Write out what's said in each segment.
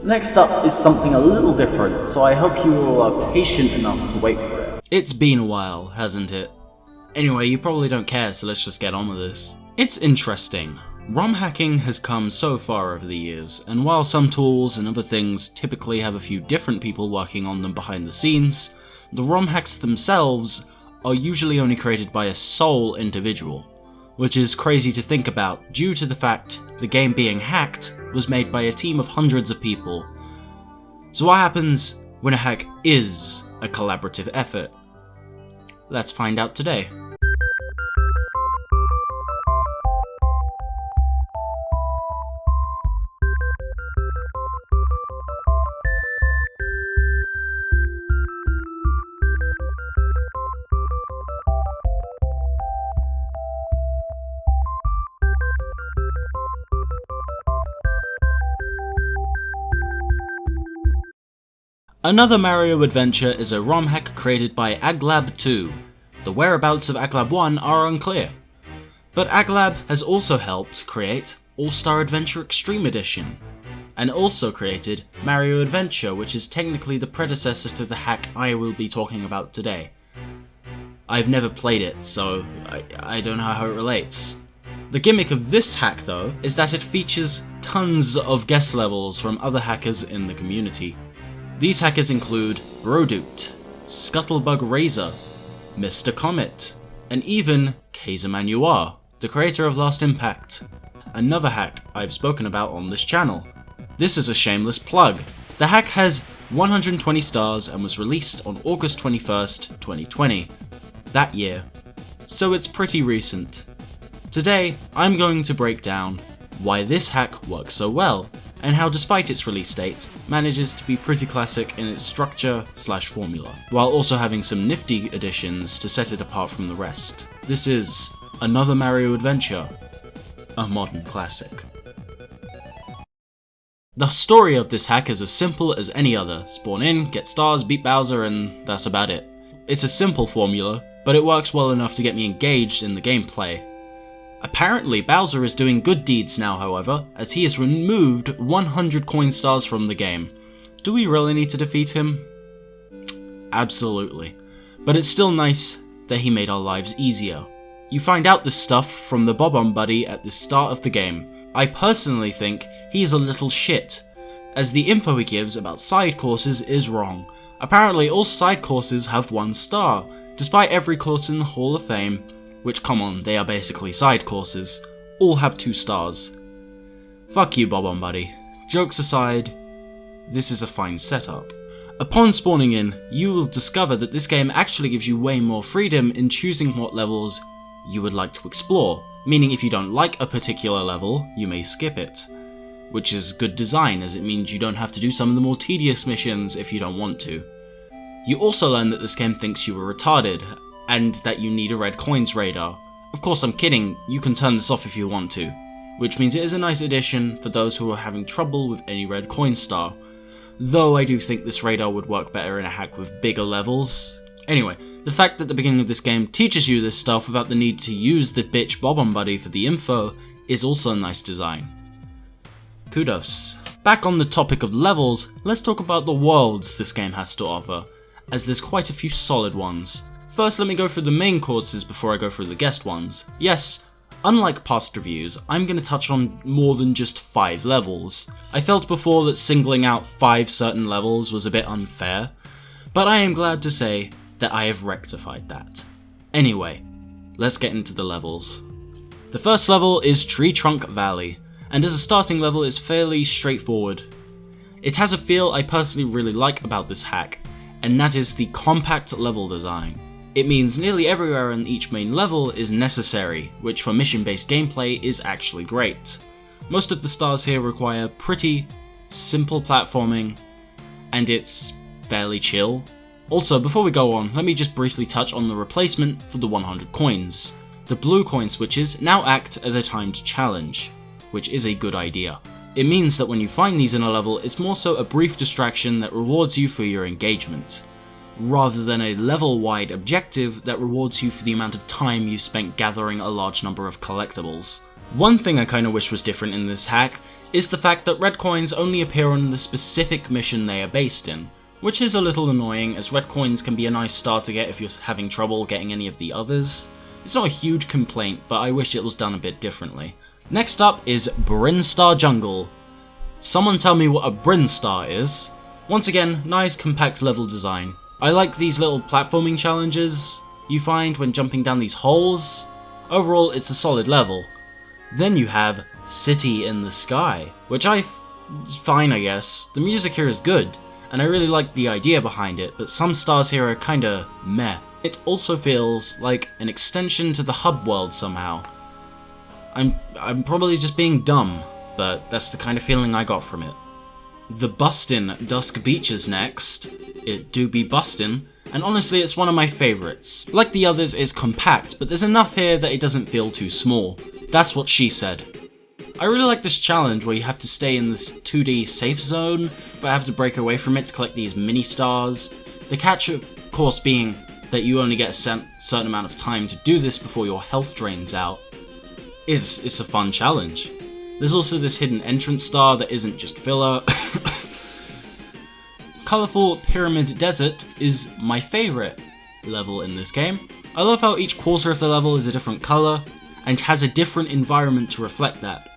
Next up is something a little different, so I hope you all are patient enough to wait for it. It's been a while, hasn't it? Anyway, you probably don't care, so let's just get on with this. It's interesting. ROM hacking has come so far over the years, and while some tools and other things typically have a few different people working on them behind the scenes, the ROM hacks themselves are usually only created by a sole individual, which is crazy to think about due to the fact the game being hacked was made by a team of hundreds of people. So what happens when a hack is a collaborative effort? Let's find out today. Another Mario adventure is a ROM hack created by Aglab 2. The whereabouts of Aglab 1 are unclear, but Aglab has also helped create All-Star Adventure Extreme Edition, and also created Mario Adventure, which is technically the predecessor to the hack I will be talking about today. I've never played it, so I don't know how it relates. The gimmick of this hack though is that it features tons of guest levels from other hackers in the community. These hackers include Brodoot, Scuttlebug Razor, Mr. Comet, and even Kaiser Manuar, the creator of Last Impact, another hack I've spoken about on this channel. This is a shameless plug. The hack has 120 stars and was released on August 21st, 2020, that year, so it's pretty recent. Today, I'm going to break down why this hack works so well, and how despite its release date, manages to be pretty classic in its structure/formula, while also having some nifty additions to set it apart from the rest. This is another Mario adventure, a modern classic. The story of this hack is as simple as any other. Spawn in, get stars, beat Bowser, and that's about it. It's a simple formula, but it works well enough to get me engaged in the gameplay. Apparently Bowser is doing good deeds now, however, as he has removed 100 coin stars from the game. Do we really need to defeat him? Absolutely. But it's still nice that he made our lives easier. You find out this stuff from the Bob-omb buddy at the start of the game. I personally think he's a little shit, as the info he gives about side courses is wrong. Apparently all side courses have 1 star, despite every course in the Hall of Fame, which, come on, they are basically side courses, all have 2 stars. Fuck you, Bob-omb buddy. Jokes aside, this is a fine setup. Upon spawning in, you will discover that this game actually gives you way more freedom in choosing what levels you would like to explore, meaning if you don't like a particular level, you may skip it. Which is good design, as it means you don't have to do some of the more tedious missions if you don't want to. You also learn that this game thinks you are retarded, and that you need a red coins radar. Of course I'm kidding, you can turn this off if you want to, which means it is a nice addition for those who are having trouble with any red coin star, though I do think this radar would work better in a hack with bigger levels. Anyway, the fact that the beginning of this game teaches you this stuff without the need to use the bitch Bob-omb buddy for the info is also a nice design. Kudos. Back on the topic of levels, let's talk about the worlds this game has to offer, as there's quite a few solid ones. First, let me go through the main courses before I go through the guest ones. Yes, unlike past reviews, I'm going to touch on more than just 5 levels. I felt before that singling out 5 certain levels was a bit unfair, but I am glad to say that I have rectified that. Anyway, let's get into the levels. The first level is Tree Trunk Valley, and as a starting level is fairly straightforward. It has a feel I personally really like about this hack, and that is the compact level design. It means nearly everywhere on each main level is necessary, which for mission-based gameplay is actually great. Most of the stars here require pretty simple platforming, and it's fairly chill. Also, before we go on, let me just briefly touch on the replacement for the 100 coins. The blue coin switches now act as a timed challenge, which is a good idea. It means that when you find these in a level, it's more so a brief distraction that rewards you for your engagement, rather than a level-wide objective that rewards you for the amount of time you spent gathering a large number of collectibles. One thing I kinda wish was different in this hack is the fact that red coins only appear on the specific mission they are based in, which is a little annoying as red coins can be a nice star to get if you're having trouble getting any of the others. It's not a huge complaint, but I wish it was done a bit differently. Next up is Brinstar Jungle. Someone tell me what a Brinstar is. Once again, nice compact level design. I like these little platforming challenges you find when jumping down these holes. Overall, it's a solid level. Then you have City in the Sky, which is fine, I guess. The music here is good, and I really like the idea behind it, but some stars here are kinda meh. It also feels like an extension to the hub world somehow. I'm probably just being dumb, but that's the kind of feeling I got from it. The Bustin' Dusk Beach is next. It do be bustin', and honestly it's one of my favourites. Like the others, it's compact, but there's enough here that it doesn't feel too small. That's what she said. I really like this challenge where you have to stay in this 2D safe zone, but have to break away from it to collect these mini stars. The catch, of course, being that you only get a certain amount of time to do this before your health drains out. It's a fun challenge. There's also this hidden entrance star that isn't just filler. Colourful Pyramid Desert is my favourite level in this game. I love how each quarter of the level is a different colour, and has a different environment to reflect that.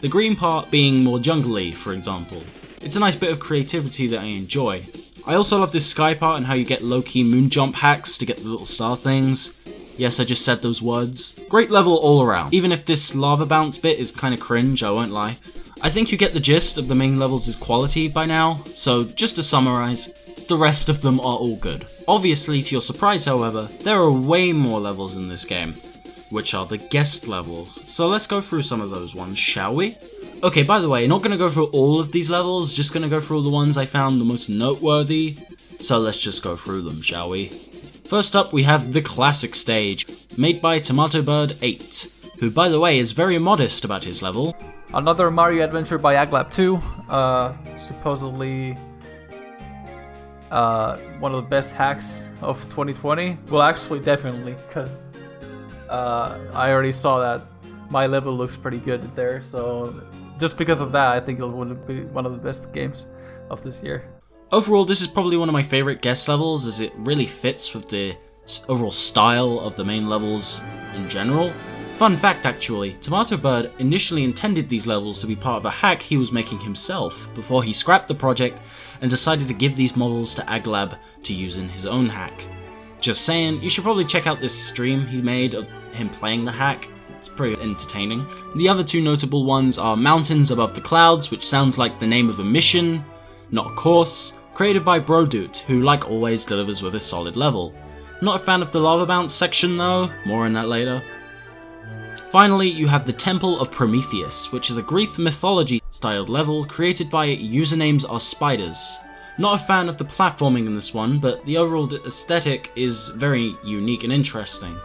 The green part being more jungly, for example. It's a nice bit of creativity that I enjoy. I also love this sky part and how you get low-key moon jump hacks to get the little star things. Yes, I just said those words. Great level all around. Even if this lava bounce bit is kinda cringe, I won't lie. I think you get the gist of the main levels' quality by now, so just to summarise, the rest of them are all good. Obviously, to your surprise however, there are way more levels in this game, which are the guest levels. So let's go through some of those ones, shall we? Okay, by the way, not gonna go through all of these levels, just gonna go through all the ones I found the most noteworthy, so let's just go through them, shall we? First up, we have the classic stage, made by TomatoBird8, who by the way is very modest about his level. Another Mario adventure by Aglab 2, supposedly one of the best hacks of 2020. Well, actually, definitely, because I already saw that my level looks pretty good there, so just because of that, I think it would be one of the best games of this year. Overall, this is probably one of my favourite guest levels, as it really fits with the overall style of the main levels in general. Fun fact actually, TomatoBird initially intended these levels to be part of a hack he was making himself, before he scrapped the project and decided to give these models to Aglab to use in his own hack. Just saying, you should probably check out this stream he made of him playing the hack. It's pretty entertaining. The other two notable ones are Mountains Above the Clouds, which sounds like the name of a mission, not a course, created by Brodoot, who like always delivers with a solid level. Not a fan of the lava bounce section though, more on that later. Finally, you have the Temple of Prometheus, which is a Greek mythology styled level created by Usernames Are Spiders. Not a fan of the platforming in this one, but the overall aesthetic is very unique and interesting.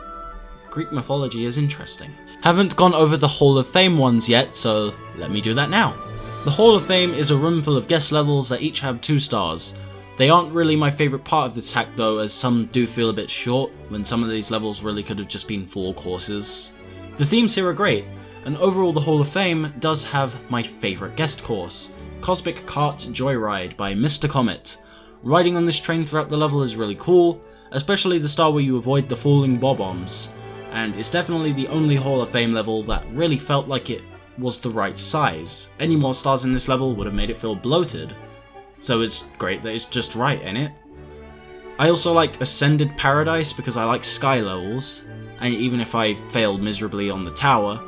Greek mythology is interesting. Haven't gone over the Hall of Fame ones yet, so let me do that now. The Hall of Fame is a room full of guest levels that each have 2 stars. They aren't really my favourite part of this hack though, as some do feel a bit short, when some of these levels really could have just been full courses. The themes here are great, and overall the Hall of Fame does have my favourite guest course, Cosmic Cart Joyride by Mr. Comet. Riding on this train throughout the level is really cool, especially the star where you avoid the falling bob-ombs, and it's definitely the only Hall of Fame level that really felt like it was the right size. Any more stars in this level would have made it feel bloated, so it's great that it's just right, ain't it? I also liked Ascended Paradise because I like sky levels, and even if I failed miserably on the tower,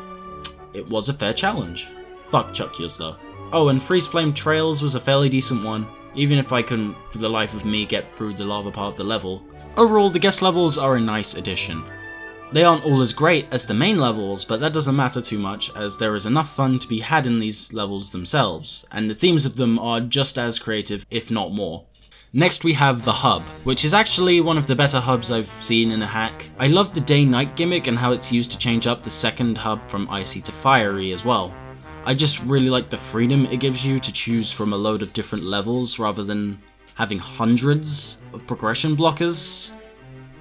it was a fair challenge. Fuck Chuck Yours though. Oh, and Freeze Flame Trails was a fairly decent one, even if I couldn't for the life of me get through the lava part of the level. Overall, the guest levels are a nice addition. They aren't all as great as the main levels, but that doesn't matter too much, as there is enough fun to be had in these levels themselves, and the themes of them are just as creative, if not more. Next we have the hub, which is actually one of the better hubs I've seen in a hack. I love the day-night gimmick and how it's used to change up the second hub from icy to fiery as well. I just really like the freedom it gives you to choose from a load of different levels rather than having hundreds of progression blockers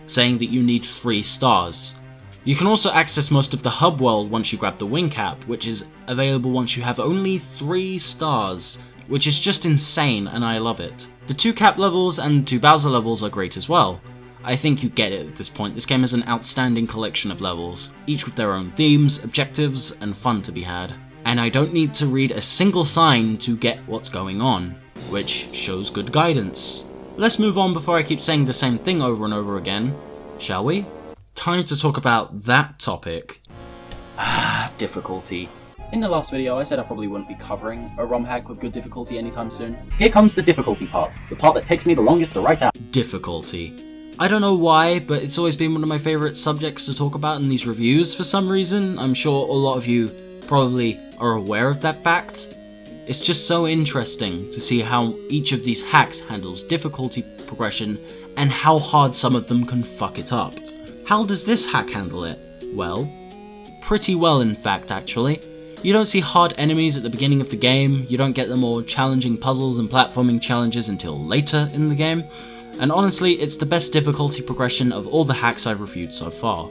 saying that you need 3 stars. You can also access most of the hub world once you grab the wing cap, which is available once you have only 3 stars, which is just insane and I love it. The 2 cap levels and 2 Bowser levels are great as well. I think you get it at this point. This game is an outstanding collection of levels, each with their own themes, objectives, and fun to be had. And I don't need to read a single sign to get what's going on, which shows good guidance. Let's move on before I keep saying the same thing over and over again, shall we? Time to talk about that topic. Difficulty. In the last video, I said I probably wouldn't be covering a ROM hack with good difficulty anytime soon. Here comes the difficulty part, the part that takes me the longest to write out. Difficulty. I don't know why, but it's always been one of my favourite subjects to talk about in these reviews for some reason. I'm sure a lot of you probably are aware of that fact. It's just so interesting to see how each of these hacks handles difficulty progression and how hard some of them can fuck it up. How does this hack handle it? Well, pretty well in fact actually. You don't see hard enemies at the beginning of the game, you don't get the more challenging puzzles and platforming challenges until later in the game, and honestly it's the best difficulty progression of all the hacks I've reviewed so far.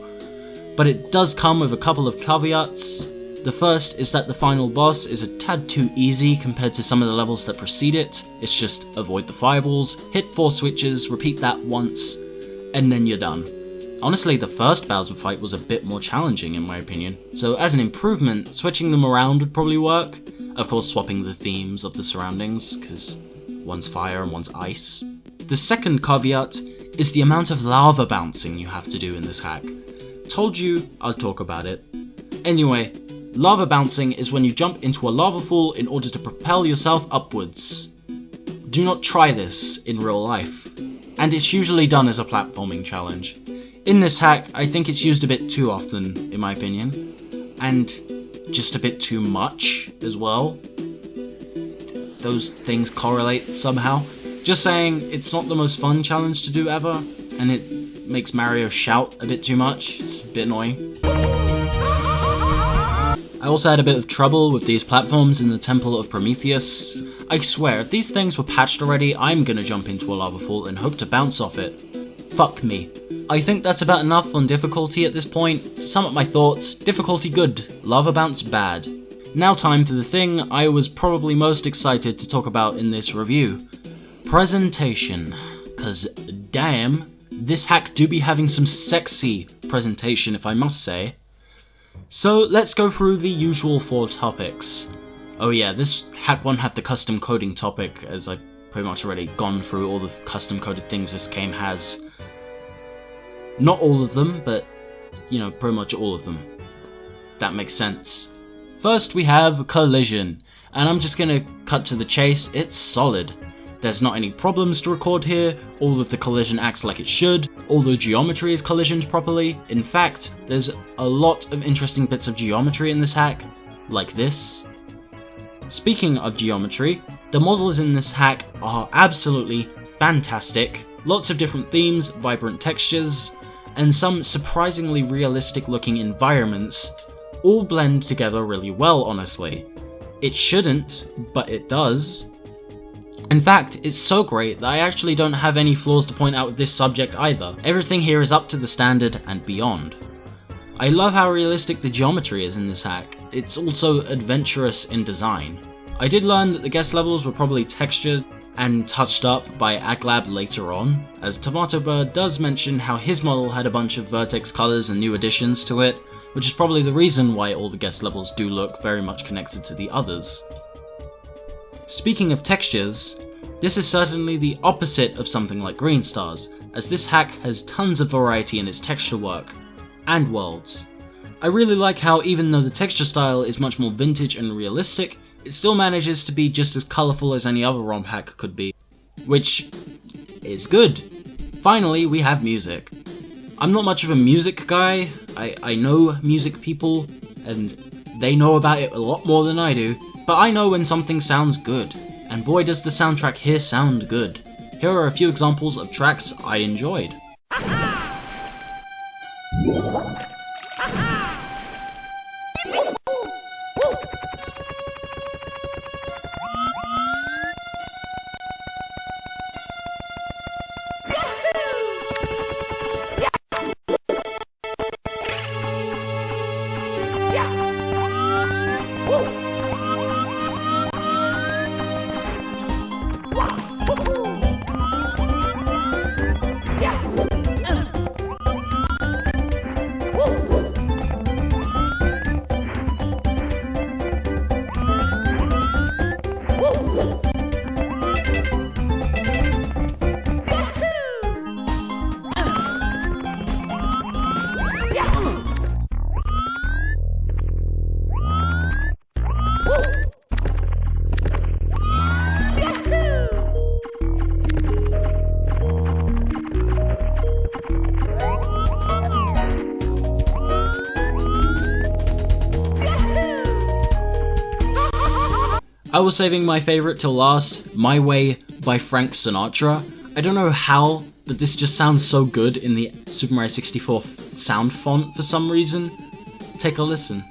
But it does come with a couple of caveats. The first is that the final boss is a tad too easy compared to some of the levels that precede it. It's just avoid the fireballs, hit 4 switches, repeat that once, and then you're done. Honestly, the first Bowser fight was a bit more challenging in my opinion, so as an improvement, switching them around would probably work. Of course swapping the themes of the surroundings, because one's fire and one's ice. The second caveat is the amount of lava bouncing you have to do in this hack. Told you I'd talk about it. Anyway, lava bouncing is when you jump into a lava pool in order to propel yourself upwards. Do not try this in real life, and it's usually done as a platforming challenge. In this hack, I think it's used a bit too often, in my opinion, and just a bit too much as well. Those things correlate somehow. Just saying, it's not the most fun challenge to do ever, and it makes Mario shout a bit too much. It's a bit annoying. I also had a bit of trouble with these platforms in the Temple of Prometheus. I swear, if these things were patched already, I'm gonna jump into a lava pool and hope to bounce off it. Fuck me. I think that's about enough on difficulty at this point. To sum up my thoughts, difficulty good, lava bounce bad. Now time for the thing I was probably most excited to talk about in this review. Presentation. Cause damn, this hack do be having some sexy presentation if I must say. So let's go through the usual 4 topics. Oh yeah, this hack won't have the custom coding topic as I've pretty much already gone through all the custom coded things this game has. Not all of them, but, you know, pretty much all of them. That makes sense. First we have collision, and I'm just gonna cut to the chase, it's solid. There's not any problems to record here, all of the collision acts like it should, all the geometry is collisioned properly. In fact, there's a lot of interesting bits of geometry in this hack, like this. Speaking of geometry, the models in this hack are absolutely fantastic. Lots of different themes, vibrant textures, and some surprisingly realistic looking environments all blend together really well, honestly. It shouldn't, but it does. In fact, it's so great that I actually don't have any flaws to point out with this subject either. Everything here is up to the standard and beyond. I love how realistic the geometry is in this hack. It's also adventurous in design. I did learn that the guest levels were probably textured and touched up by Aglab later on, as Tomato Bird does mention how his model had a bunch of vertex colors and new additions to it, which is probably the reason why all the guest levels do look very much connected to the others. Speaking of textures, this is certainly the opposite of something like Green Stars, as this hack has tons of variety in its texture work, and worlds. I really like how even though the texture style is much more vintage and realistic, it still manages to be just as colourful as any other ROM hack could be, which is good. Finally, we have music. I'm not much of a music guy, I know music people, and they know about it a lot more than I do, but I know when something sounds good, and boy does the soundtrack here sound good. Here are a few examples of tracks I enjoyed. I was saving my favourite till last, My Way by Frank Sinatra. I don't know how, but this just sounds so good in the Super Mario 64 sound font for some reason. Take a listen.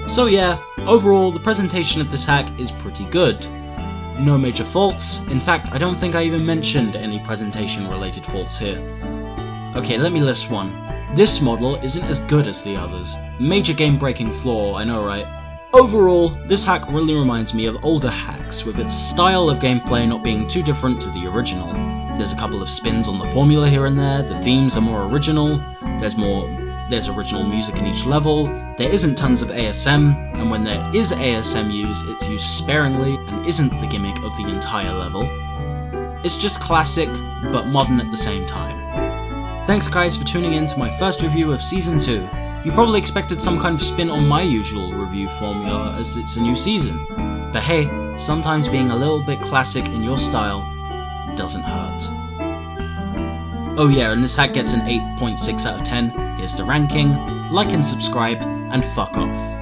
So yeah, overall the presentation of this hack is pretty good. No major faults, in fact I don't think I even mentioned any presentation related faults here. Okay, let me list one. This model isn't as good as the others. Major game breaking flaw, I know right? Overall, this hack really reminds me of older hacks, with its style of gameplay not being too different to the original. There's a couple of spins on the formula here and there, the themes are more original, there's original music in each level, there isn't tons of ASM, and when there is ASM used, it's used sparingly and isn't the gimmick of the entire level. It's just classic, but modern at the same time. Thanks guys for tuning in to my first review of Season 2. You probably expected some kind of spin on my usual review formula as it's a new season, but hey, sometimes being a little bit classic in your style doesn't hurt. Oh yeah, and this hack gets an 8.6 out of 10. Here's the ranking, like and subscribe, and fuck off.